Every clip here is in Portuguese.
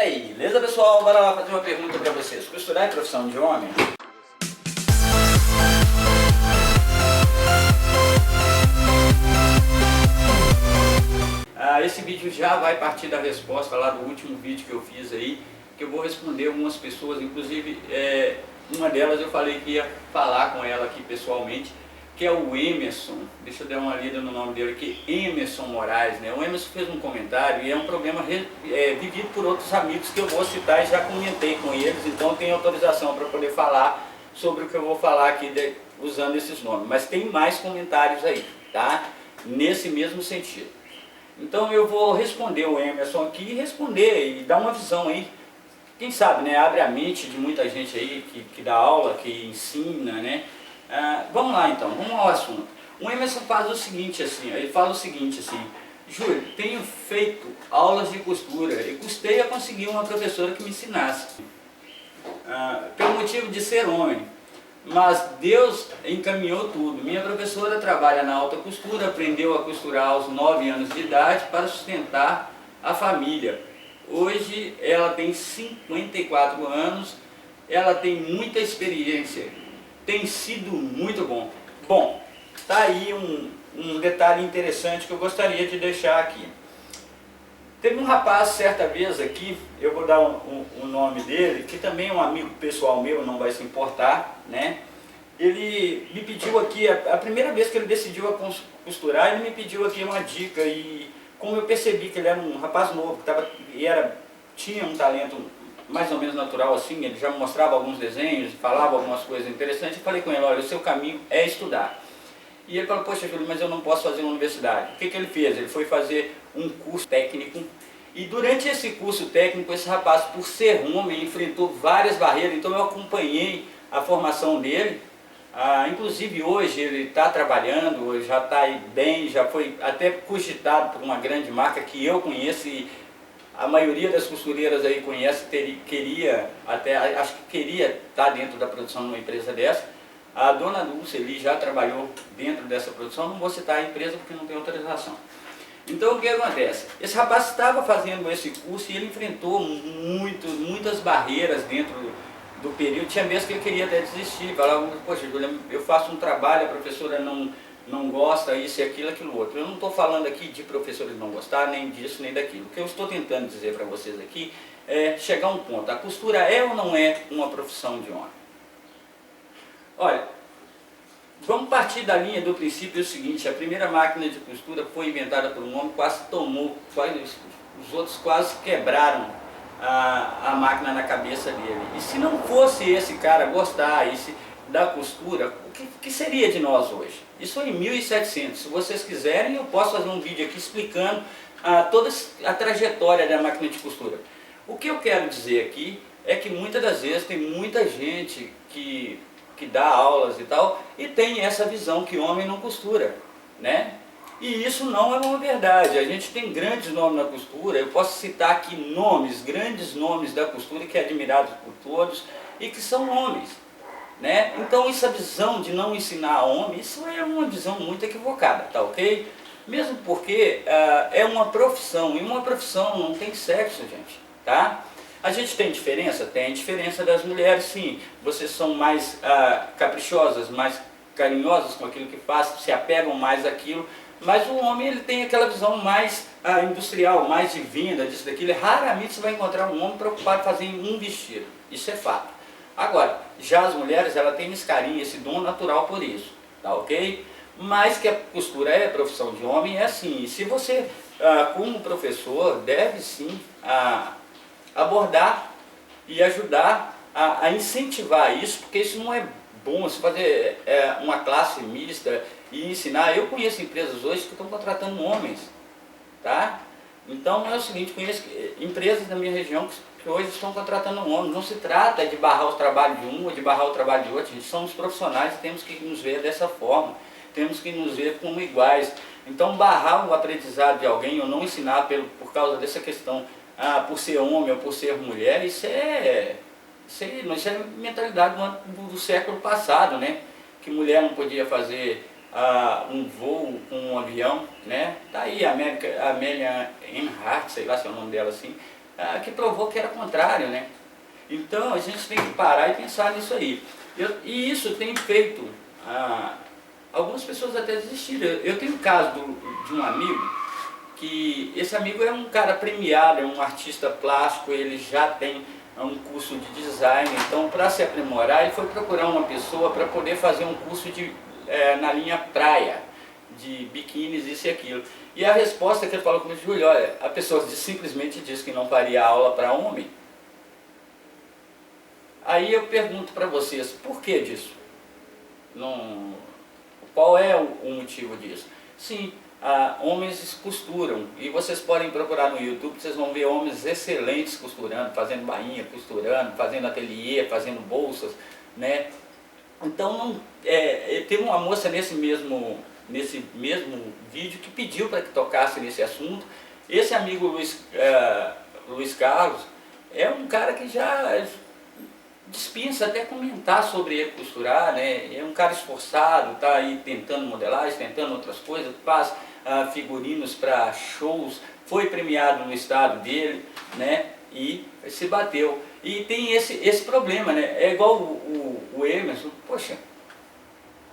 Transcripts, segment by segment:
Aí, beleza pessoal? Bora lá fazer uma pergunta para vocês. Costurar é profissão de homem? Esse vídeo já vai partir da resposta lá do último vídeo que eu fiz aí, que eu vou responder algumas pessoas, inclusive uma delas eu falei que ia falar com ela aqui pessoalmente, que é o Emerson. Deixa eu dar uma lida no nome dele aqui, Emerson Moraes, né? O Emerson fez um comentário e é um problema vivido por outros amigos que eu vou citar e já comentei com eles, então tenho autorização para poder falar sobre o que eu vou falar aqui usando esses nomes. Mas tem mais comentários aí, tá? Nesse mesmo sentido. Então eu vou responder o Emerson aqui, responder e dar uma visão aí. Quem sabe, né? Abre a mente de muita gente aí que dá aula, que ensina, né? Vamos lá então, vamos ao assunto. O Emerson faz o seguinte assim, ele fala o seguinte assim: Júlio, tenho feito aulas de costura e custei a conseguir uma professora que me ensinasse, pelo motivo de ser homem. Mas Deus encaminhou tudo. Minha professora trabalha na alta costura, aprendeu a costurar aos 9 anos de idade para sustentar a família. Hoje ela tem 54 anos, ela tem muita experiência, tem sido muito bom. Bom, tá aí um detalhe interessante que eu gostaria de deixar aqui. Teve um rapaz certa vez aqui, eu vou dar o nome dele, que também é um amigo pessoal meu, não vai se importar, né? Ele me pediu aqui, a primeira vez que ele decidiu costurar, ele me pediu aqui uma dica, e como eu percebi que ele era um rapaz novo, tinha um talento mais ou menos natural assim, ele já mostrava alguns desenhos, falava algumas coisas interessantes, eu falei com ele: olha, o seu caminho é estudar. E ele falou: poxa, Júlio, mas eu não posso fazer uma universidade. O que ele fez? Ele foi fazer um curso técnico, e durante esse curso técnico, esse rapaz, por ser homem, enfrentou várias barreiras. Então eu acompanhei a formação dele, inclusive hoje ele está trabalhando, já está aí bem, já foi até cogitado por uma grande marca que eu conheço, e a maioria das costureiras aí conhece, acho que queria estar dentro da produção de uma empresa dessa. A dona Dulce ali já trabalhou dentro dessa produção, não vou citar a empresa porque não tem autorização. Então o que acontece? Esse rapaz estava fazendo esse curso e ele enfrentou muitas barreiras dentro do período. Tinha vezes que ele queria até desistir, falava: poxa, eu faço um trabalho, a professora não gosta, isso e aquilo outro. Eu não estou falando aqui de professores não gostar, nem disso, nem daquilo. O que eu estou tentando dizer para vocês aqui é chegar a um ponto: a costura é ou não é uma profissão de homem? Olha, vamos partir da linha do princípio seguinte: a primeira máquina de costura foi inventada por um homem, os outros quase quebraram a máquina na cabeça dele. E se não fosse esse cara gostar da costura, o que seria de nós hoje? Isso em 1700. Se vocês quiserem, eu posso fazer um vídeo aqui explicando toda a trajetória da máquina de costura. O que eu quero dizer aqui é que muitas das vezes tem muita gente que dá aulas e tal, e tem essa visão que homem não costura, né? E isso não é uma verdade. A gente tem grandes nomes na costura, eu posso citar aqui grandes nomes da costura que é admirado por todos e que são homens, né? Então essa visão de não ensinar a homem, isso é uma visão muito equivocada, tá ok? Mesmo porque é uma profissão, e uma profissão não tem sexo, gente, tá? A gente tem diferença? Tem diferença das mulheres, sim. Vocês são mais caprichosas, mais carinhosas com aquilo que fazem, se apegam mais àquilo. Mas o homem, ele tem aquela visão mais industrial, mais divina, disso, daquilo. Raramente você vai encontrar um homem preocupado em fazer um vestido. Isso é fato. Agora, já as mulheres, ela tem esse carinho, esse dom natural por isso. Tá ok? Mas que a costura é profissão de homem, é assim. E se você, como professor, deve sim abordar e ajudar a incentivar isso, porque isso não é bom. Se fazer uma classe mista e ensinar, eu conheço empresas hoje que estão contratando homens, tá? Então é o seguinte, conheço empresas da minha região que hoje estão contratando homens. Não se trata de barrar o trabalho de um ou de barrar o trabalho de outro. A gente somos profissionais e temos que nos ver dessa forma, temos que nos ver como iguais. Então barrar o aprendizado de alguém ou não ensinar por causa dessa questão, por ser homem ou por ser mulher, isso é mentalidade do século passado, né? Que mulher não podia fazer um voo com um avião, né? Tá aí a Amélia Earhart, sei lá se é o nome dela assim, que provou que era contrário, né? Então a gente tem que parar e pensar nisso aí. E isso tem feito algumas pessoas até desistirem. Eu tenho um caso de um amigo, que esse amigo é um cara premiado, é um artista plástico, ele já tem um curso de design, então para se aprimorar ele foi procurar uma pessoa para poder fazer um curso na linha praia, de biquínis, isso e aquilo. E a resposta que ele falou comigo, Júlio, olha, a pessoa simplesmente disse que não faria aula para homem. Aí eu pergunto para vocês, por que disso? Qual é o motivo disso? Sim, homens costuram, e vocês podem procurar no YouTube, vocês vão ver homens excelentes costurando, fazendo bainha, costurando, fazendo ateliê, fazendo bolsas, né? Então, teve uma moça nesse mesmo vídeo que pediu para que tocasse nesse assunto. Esse amigo Luiz Carlos é um cara que já dispensa até comentar sobre ele costurar, né? É um cara esforçado, está aí tentando modelagem, tentando outras coisas, faz figurinos para shows, foi premiado no estado dele, né? E se bateu. E tem esse problema, né? É igual o Emerson, poxa,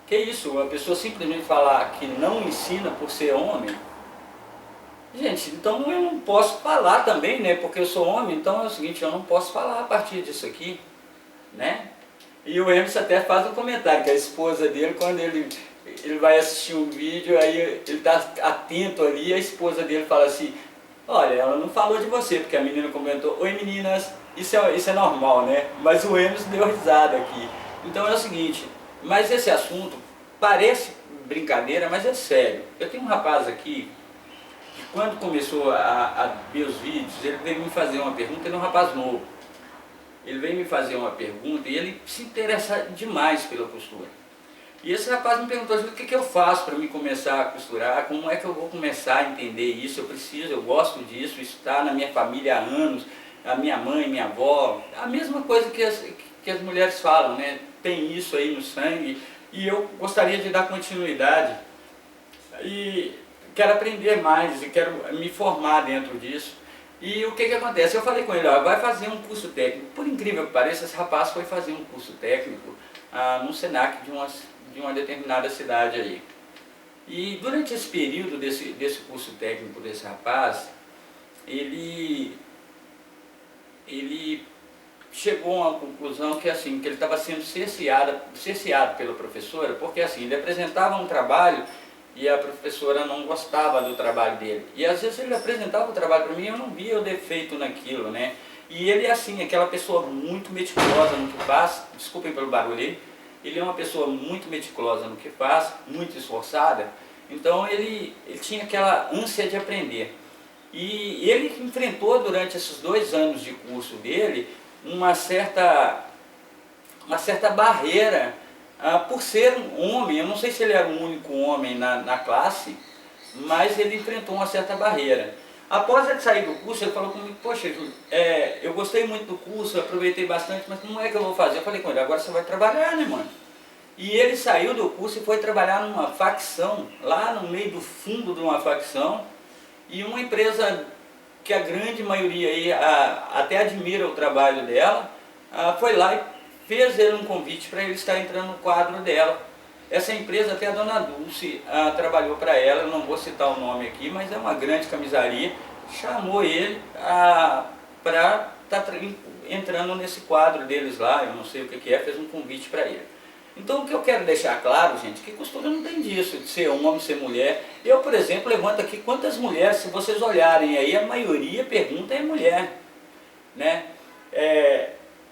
que isso? A pessoa simplesmente falar que não ensina por ser homem. Gente, então eu não posso falar também, né? Porque eu sou homem, então é o seguinte, eu não posso falar a partir disso aqui, né? E o Emerson até faz um comentário que a esposa dele, quando ele vai assistir um vídeo, aí ele está atento ali, a esposa dele fala assim, olha, ela não falou de você, porque a menina comentou, oi meninas, isso é normal, né? Mas o Emerson deu risada aqui. Então é o seguinte, mas esse assunto parece brincadeira, mas é sério. Eu tenho um rapaz aqui, que quando começou a ver os vídeos, ele veio me fazer uma pergunta, ele é um rapaz novo. Ele veio me fazer uma pergunta e ele se interessa demais pela costura. E esse rapaz me perguntou, o que eu faço para me começar a costurar, como é que eu vou começar a entender isso, eu gosto disso, isso está na minha família há anos, a minha mãe, minha avó, a mesma coisa que as mulheres falam, né? Tem isso aí no sangue e eu gostaria de dar continuidade e quero aprender mais e quero me formar dentro disso. E o que acontece? Eu falei com ele, ó, vai fazer um curso técnico. Por incrível que pareça, esse rapaz foi fazer um curso técnico no Senac de uma determinada cidade aí. E durante esse período desse curso técnico desse rapaz, ele chegou a uma conclusão que assim, que ele estava sendo cerceado pela professora, porque assim, ele apresentava um trabalho e a professora não gostava do trabalho dele. E às vezes ele apresentava o trabalho para mim e eu não via o defeito naquilo, né? E ele é assim, aquela pessoa muito meticulosa no que faz, desculpem pelo barulho aí, ele é uma pessoa muito meticulosa no que faz, muito esforçada, então ele tinha aquela ânsia de aprender. E ele enfrentou durante esses 2 anos de curso dele uma certa barreira por ser um homem. Eu não sei se ele era o único homem na classe, mas ele enfrentou uma certa barreira. Após ele sair do curso, ele falou comigo, poxa, Júlio, eu gostei muito do curso, eu aproveitei bastante, mas como é que eu vou fazer? Eu falei com ele, agora você vai trabalhar, né, mano? E ele saiu do curso e foi trabalhar numa facção, lá no meio do fundo de uma facção, e uma empresa que a grande maioria aí até admira o trabalho dela, foi lá e fez ele um convite para ele estar entrando no quadro dela. Essa empresa, até a dona Dulce trabalhou para ela, eu não vou citar o nome aqui, mas é uma grande camisaria, chamou ele para estar entrando nesse quadro deles lá, eu não sei o que é, fez um convite para ele. Então o que eu quero deixar claro, gente, que costura não tem disso, de ser homem, ser mulher. Eu, por exemplo, levanto aqui quantas mulheres, se vocês olharem aí, a maioria pergunta é mulher, né?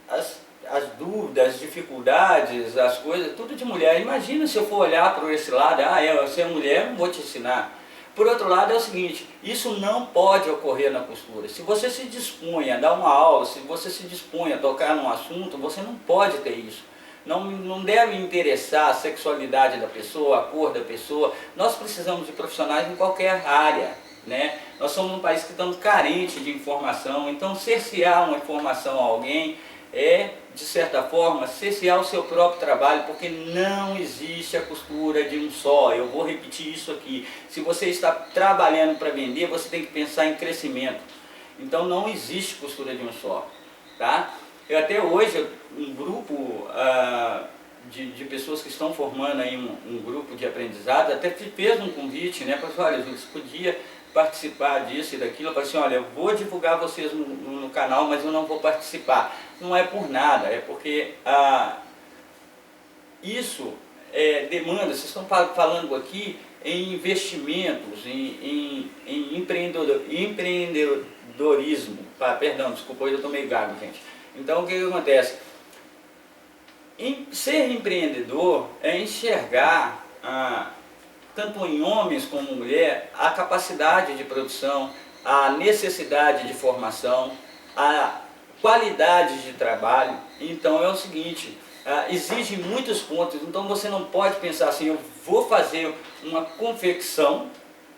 As dúvidas, as dificuldades, as coisas, tudo de mulher. Imagina se eu for olhar por esse lado, você é mulher, não vou te ensinar. Por outro lado é o seguinte, isso não pode ocorrer na costura. Se você se dispõe a dar uma aula, se você se dispõe a tocar num assunto, você não pode ter isso. Não deve interessar a sexualidade da pessoa, a cor da pessoa. Nós precisamos de profissionais em qualquer área, né? Nós somos um país que estamos carentes de informação, então cercear uma informação a alguém de certa forma, cercear o seu próprio trabalho, porque não existe a costura de um só. Eu vou repetir isso aqui. Se você está trabalhando para vender, você tem que pensar em crescimento. Então não existe costura de um só, tá? Eu até hoje, um grupo de pessoas que estão formando aí um grupo de aprendizado, até fez um convite, né, para falar, olha, você podia participar disso e daquilo. Eu falei assim, olha, eu vou divulgar vocês no canal, mas eu não vou participar. Não é por nada, é porque isso demanda, vocês estão falando aqui em investimentos, em empreendedorismo. Perdão, desculpa, hoje eu estou meio gago, gente. Então o que acontece? Ser empreendedor é enxergar, tanto em homens como mulher, a capacidade de produção, a necessidade de formação, a qualidade de trabalho. Então é o seguinte, exige muitos pontos, então você não pode pensar assim, eu vou fazer uma confecção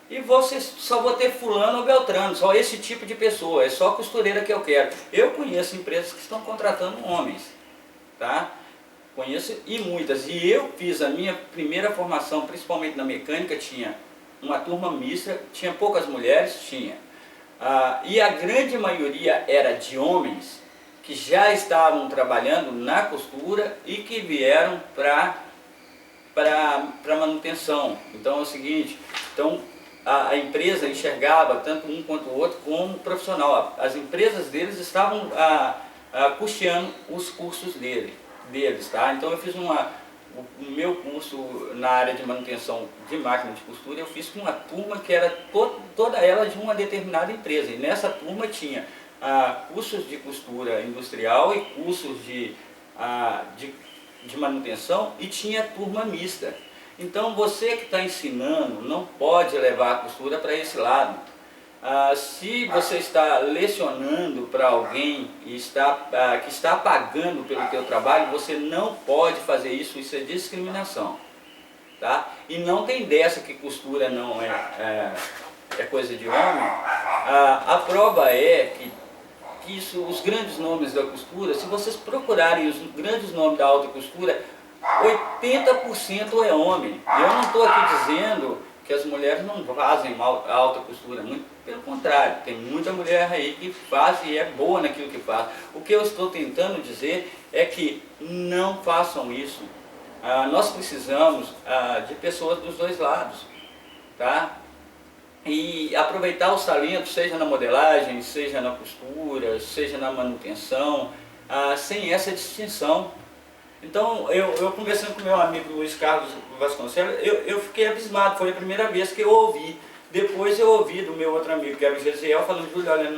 e só vou ter fulano ou beltrano, só esse tipo de pessoa, é só costureira que eu quero. Eu conheço empresas que estão contratando homens, tá? Conheço e muitas. E eu fiz a minha primeira formação, principalmente na mecânica, tinha uma turma mista, tinha poucas mulheres, tinha. E a grande maioria era de homens que já estavam trabalhando na costura e que vieram para manutenção. Então é o seguinte, então a empresa enxergava tanto um quanto o outro como profissional. As empresas deles estavam custeando os cursos deles, tá? Então eu fiz o meu curso na área de manutenção de máquina de costura, eu fiz com uma turma que era toda ela de uma determinada empresa. E nessa turma tinha cursos de costura industrial e cursos de manutenção, e tinha turma mista. Então você que está ensinando não pode levar a costura para esse lado. Se você está lecionando para alguém e que está pagando pelo teu trabalho, você não pode fazer isso, isso é discriminação, tá? E não tem dessa que costura não é coisa de homem. A prova é que os grandes nomes da costura, se vocês procurarem os grandes nomes da alta costura, 80% é homem. Eu não estou aqui dizendo que as mulheres não fazem alta costura, muito pelo contrário, tem muita mulher aí que faz e é boa naquilo que faz. O que eu estou tentando dizer é que não façam isso. Nós precisamos de pessoas dos dois lados, tá? E aproveitar os talentos, seja na modelagem, seja na costura, seja na manutenção, sem essa distinção. Então, eu conversando com meu amigo Luiz Carlos Vasconcelos, eu fiquei abismado, foi a primeira vez que eu ouvi. Depois eu ouvi do meu outro amigo, que era o Gesiel, falando, Júlio, olha,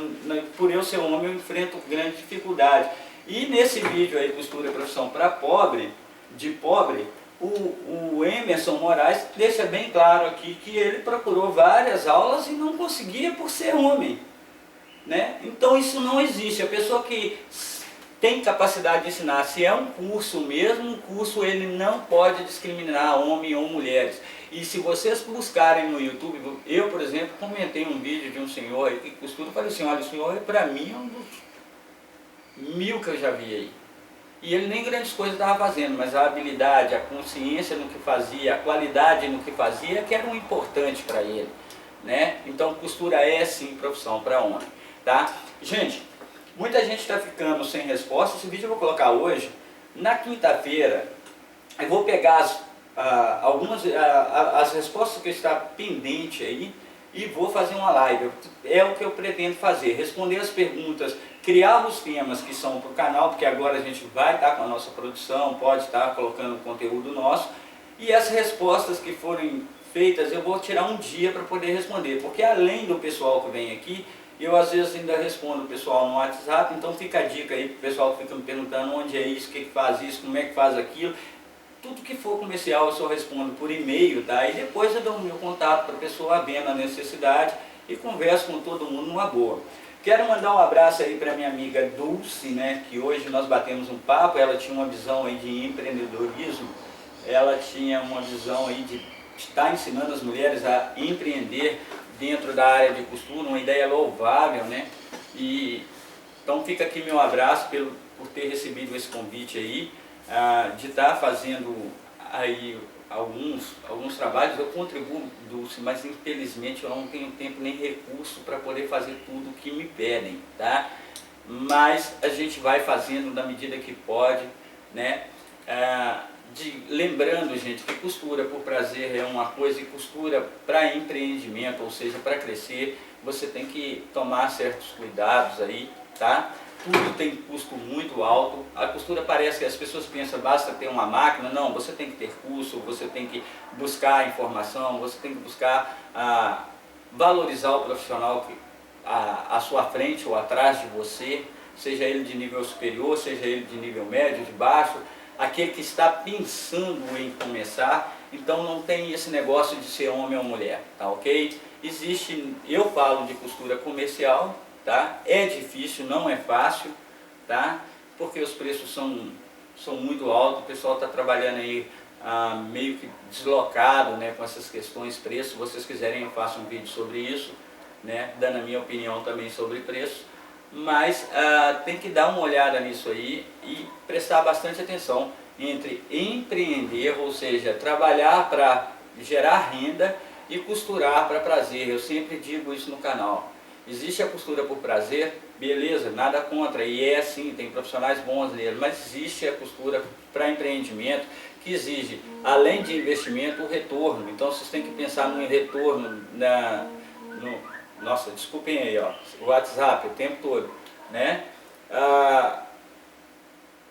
por eu ser homem eu enfrento grande dificuldade. E nesse vídeo aí, Costura e Profissão para Pobre, de Pobre, o Emerson Moraes deixa bem claro aqui que ele procurou várias aulas e não conseguia por ser homem, né? Então isso não existe. A pessoa que tem capacidade de ensinar, se é um curso mesmo, um curso ele não pode discriminar homem ou mulheres. E se vocês buscarem no YouTube, eu por exemplo comentei um vídeo de um senhor aí que costura, eu falei assim, olha, o senhor para mim é um dos 1000 que eu já vi aí. E ele nem grandes coisas estava fazendo, mas a habilidade, a consciência no que fazia, a qualidade no que fazia, que era um importante para ele, né? Então costura é sim profissão para homem, tá? Gente, muita gente está ficando sem resposta. Esse vídeo eu vou colocar hoje. Na quinta-feira eu vou pegar as respostas que está pendente aí e vou fazer uma live. É o que eu pretendo fazer, responder as perguntas, criar os temas que são para o canal, porque agora a gente vai estar com a nossa produção, pode estar colocando conteúdo nosso, e as respostas que forem feitas eu vou tirar um dia para poder responder, porque além do pessoal que vem aqui, eu às vezes ainda respondo o pessoal no WhatsApp, então fica a dica aí para o pessoal que fica me perguntando onde é isso, o que faz isso, como é que faz aquilo. Tudo que for comercial eu só respondo por e-mail, tá? E depois eu dou o meu contato para a pessoa vendo a necessidade e converso com todo mundo numa boa. Quero mandar um abraço aí para minha amiga Dulce, né? Que hoje nós batemos um papo, ela tinha uma visão aí de empreendedorismo, ela tinha uma visão aí de estar ensinando as mulheres a empreender dentro da área de costura, uma ideia louvável, né? E então fica aqui meu abraço por ter recebido esse convite aí, de estar fazendo aí alguns trabalhos eu contribuo, Dulce, mas infelizmente eu não tenho tempo nem recurso para poder fazer tudo o que me pedem, tá? Mas a gente vai fazendo na medida que pode, né? Lembrando, gente, que costura por prazer é uma coisa e costura para empreendimento, ou seja, para crescer, você tem que tomar certos cuidados aí, tá? Tudo tem custo muito alto. A costura parece que as pessoas pensam, basta ter uma máquina. Não, você tem que ter curso, você tem que buscar informação, você tem que buscar valorizar o profissional que, à sua frente ou atrás de você, seja ele de nível superior, seja ele de nível médio, de baixo, aquele que está pensando em começar. Então não tem esse negócio de ser homem ou mulher, tá ok? Existe, eu falo de costura comercial, tá? É difícil, não é fácil, tá? Porque os preços são muito altos, o pessoal está trabalhando aí meio que deslocado, né, com essas questões preço. Se vocês quiserem eu faço um vídeo sobre isso, né, dando a minha opinião também sobre preço, mas tem que dar uma olhada nisso aí e prestar bastante atenção entre empreender, ou seja, trabalhar para gerar renda, e costurar para prazer. Eu sempre digo isso no canal. Existe a costura por prazer, beleza, nada contra, e é assim, tem profissionais bons nele, mas existe a costura para empreendimento, que exige, além de investimento, o retorno. Então vocês têm que pensar no retorno, nossa, desculpem aí, ó, o WhatsApp o tempo todo, né?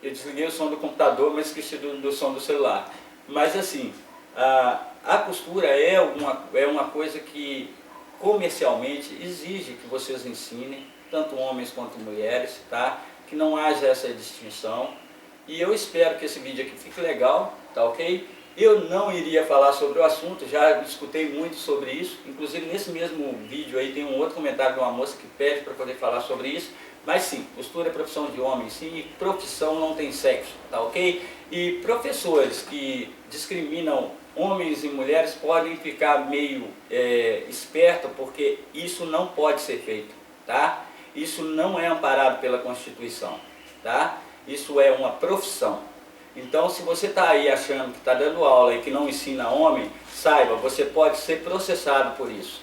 Eu desliguei o som do computador, mas esqueci do som do celular. Mas assim, a costura é uma coisa que comercialmente exige que vocês ensinem, tanto homens quanto mulheres, tá? Que não haja essa distinção. E eu espero que esse vídeo aqui fique legal, tá ok? Eu não iria falar sobre o assunto, já escutei muito sobre isso. Inclusive nesse mesmo vídeo aí tem um outro comentário de uma moça que pede para poder falar sobre isso. Mas sim, costura é profissão de homem, sim, e profissão não tem sexo, tá ok? E professores que discriminam homens e mulheres podem ficar meio espertos, porque isso não pode ser feito, tá? Isso não é amparado pela Constituição, tá? Isso é uma profissão. Então, se você está aí achando que está dando aula e que não ensina homem, saiba, você pode ser processado por isso,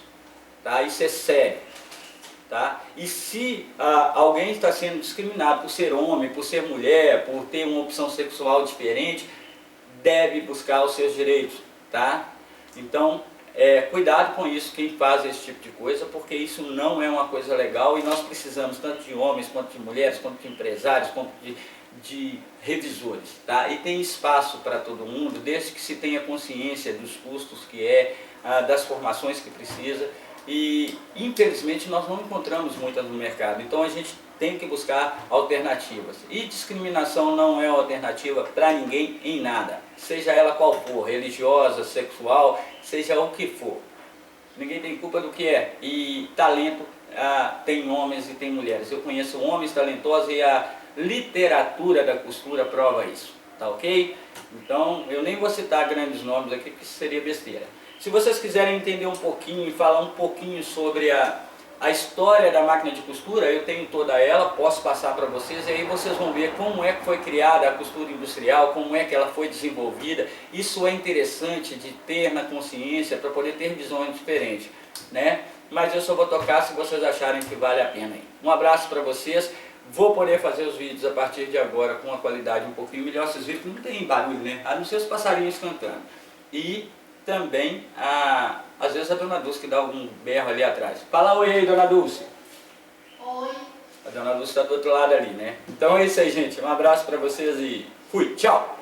tá? Isso é sério, tá? E se alguém está sendo discriminado por ser homem, por ser mulher, por ter uma opção sexual diferente, deve buscar os seus direitos, tá? Então, cuidado com isso, quem faz esse tipo de coisa, porque isso não é uma coisa legal e nós precisamos tanto de homens, quanto de mulheres, quanto de empresários, quanto de revisores, tá? E tem espaço para todo mundo, desde que se tenha consciência dos custos que das formações que precisa, e infelizmente nós não encontramos muitas no mercado, então a gente tem que buscar alternativas. E discriminação não é alternativa para ninguém em nada, seja ela qual for, religiosa, sexual, seja o que for. Ninguém tem culpa do que é. E talento tem homens e tem mulheres. Eu conheço homens talentosos e a literatura da costura prova isso, tá ok? Então eu nem vou citar grandes nomes aqui, porque isso seria besteira. Se vocês quiserem entender um pouquinho e falar um pouquinho sobre a história da máquina de costura, eu tenho toda ela, posso passar para vocês, e aí vocês vão ver como é que foi criada a costura industrial, como é que ela foi desenvolvida. Isso é interessante de ter na consciência para poder ter visões diferentes, né? Mas eu só vou tocar se vocês acharem que vale a pena. Um abraço para vocês. Vou poder fazer os vídeos a partir de agora com uma qualidade um pouquinho melhor. Vocês viram que não tem barulho, né? A não ser os passarinhos cantando. E também, às vezes a Dona Dulce que dá algum berro ali atrás. Fala oi aí, Dona Dulce. Oi. A Dona Dulce está do outro lado ali, né? Então é isso aí, gente. Um abraço para vocês e fui. Tchau.